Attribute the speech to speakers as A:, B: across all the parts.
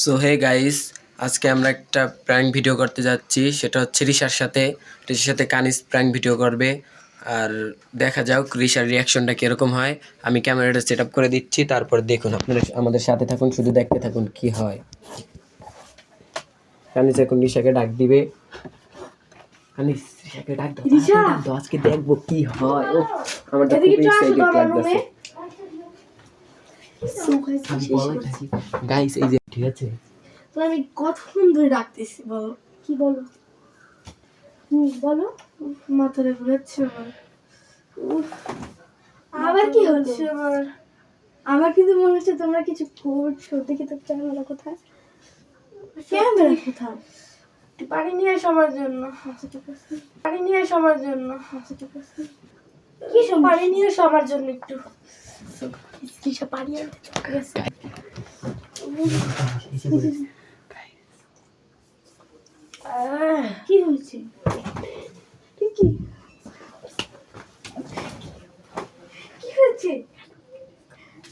A: So hey guys, আজকে আমরা একটা প্র্যাঙ্ক ভিডিও করতে যাচ্ছি। সেটা হচ্ছে রিশার সাথে কানিস প্র্যাঙ্ক ভিডিও করবে। আর দেখা যাক রিশার রিয়াকশনটা কীরকম হয়। আমি ক্যামেরাটা সেট আপ করে দিচ্ছি, তারপর দেখুন। আপনারা আমাদের সাথে থাকুন, শুধু দেখতে থাকুন কি হয়। কানিস এখন রিশাকে ডাক দিবে। কানিস রিশাকে ডাক দাও, তাড়াতাড়ি ডাক দাও, আজকে দেখবো কি হয়। ও আমার তো খুব এক্সাইটেড লাগতেছে। গাইস এই যে ঠিক আছে,
B: তো আমি কতক্ষণ ধরে ডাকতেছি, বলো কি বলো। বলো। মাথাটা ঘুরাচ্ছে আবার কি হচ্ছে আমার কিন্তু মনে হচ্ছে তোমরা কিছু করছো। দেখি তো ক্যামেরা কোথায়, ক্যামেরা কোথায়। পানি নিয়ে সবার জন্য, পানি নিয়ে সবার জন্য, কি পানি নিয়ে সবার জন্য একটু কিসব পানি আনতে কি হয়েছে? কি হয়েছে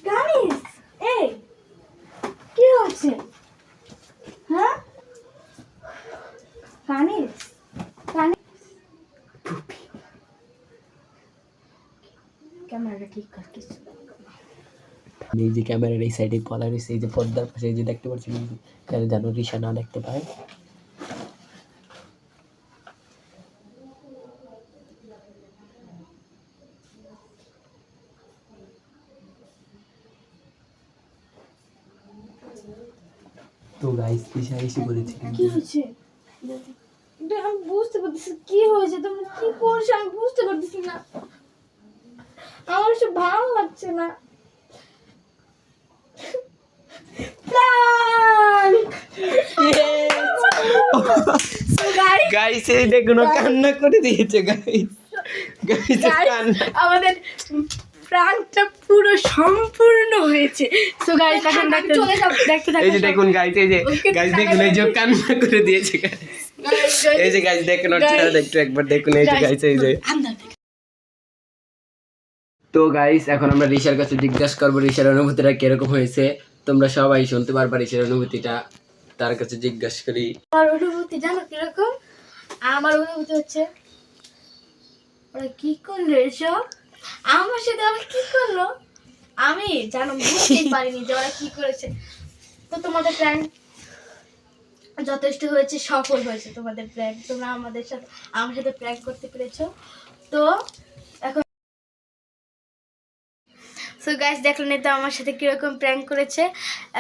B: গানিস? এই কি হচ্ছে? হ্যাঁ গানিস, ক্যামেরাটা ঠিক কর কিছু।
A: এই যে ক্যামেরার এই সাইডে পলা রয়েছে, এই যে পর্দার পাশে এই যে দেখতে পাচ্ছেন, কেন জানো রিশা না দেখতে পায়। তো গাইস রিশা এসে বলেছে
B: কি হয়েছে আমি বুঝতে পারতেছি। কি হয়েছে? তুমি কি করছো আমি বুঝতে পারতেছি না। আমার সব ভালো লাগছে না।
A: গাইস এই দেখুন কান্না করে দিয়েছে। গাইস গাইস
B: আমাদের প্রাণটা পুরো সম্পূর্ণ হয়েছে। সো গাইস এখন দেখতে থাকুন।
A: এই যে দেখুন গাইস, এই যে গাইস দেখুন, এই যে কান্না করে দিয়েছে। এই যে গাইস দেখুন, একটু একবার দেখুন। এই যে গাইস, এই যে তো গাইস এখন আমরা রিশার কাছে জিজ্ঞাসা করবো রিশার অনুভূতিটা কিরকম হয়েছে। তোমরা সবাই শুনতে পারবা রিশার অনুভূতিটা, তার কাছে জিজ্ঞাসা করি।
B: আমার অনুভূতি জানো কিরকম? আমার অনুভূতি হচ্ছে ওরা কি করলো এসব আমার সাথে, ওরা কি করলো আমি জানো বুঝতেই পারিনি যে ওরা কি করেছে। তো তোমাদের প্ল্যান যথেষ্ট হয়েছে, সফল হয়েছে তোমাদের প্ল্যান। তোমরা আমার সাথে প্র্যাঙ্ক করতে পেরেছো। তো এখন সো গাইস দেখলেন তো আমার সাথে কীরকম প্র্যাঙ্ক করেছে।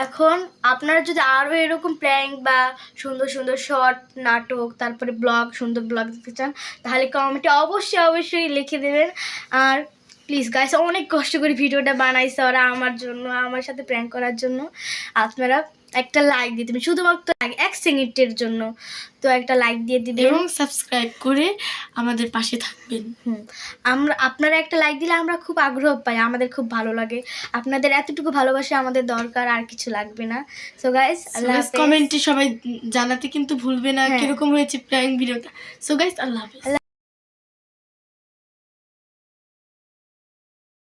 B: এখন আপনারা যদি আরও এরকম প্র্যাঙ্ক বা সুন্দর সুন্দর শর্ট নাটক, তারপরে ব্লগ, সুন্দর ব্লগ দেখতে চান, তাহলে কমেন্টে অবশ্যই লিখে দেবেন। আর প্লিজ গাইস, অনেক কষ্ট করে ভিডিওটা বানাইছে ওরা আমার জন্য, আমার সাথে প্র্যাঙ্ক করার জন্য। আপনারা একটা লাইক দিয়ে দেবেন, শুধুমাত্র 1 সেকেন্ডের জন্য। তো একটা লাইক দিয়ে দিবেন
C: এবং সাবস্ক্রাইব করে আমাদের পাশে থাকবেন।
B: আপনারা একটা লাইক দিলে আমরা খুব আগ্রহ পাই, আমাদের খুব ভালো লাগে। আপনাদের এতটুকু ভালোবাসা আমাদের দরকার, আর কিছু লাগবে না। সো গাইস
C: কমেন্টে সবাই জানাতে কিন্তু ভুলবে না কিরকম হয়েছে প্র্যাঙ্ক ভিডিওটা। সো গাইস আল্লাহ হাফেজ।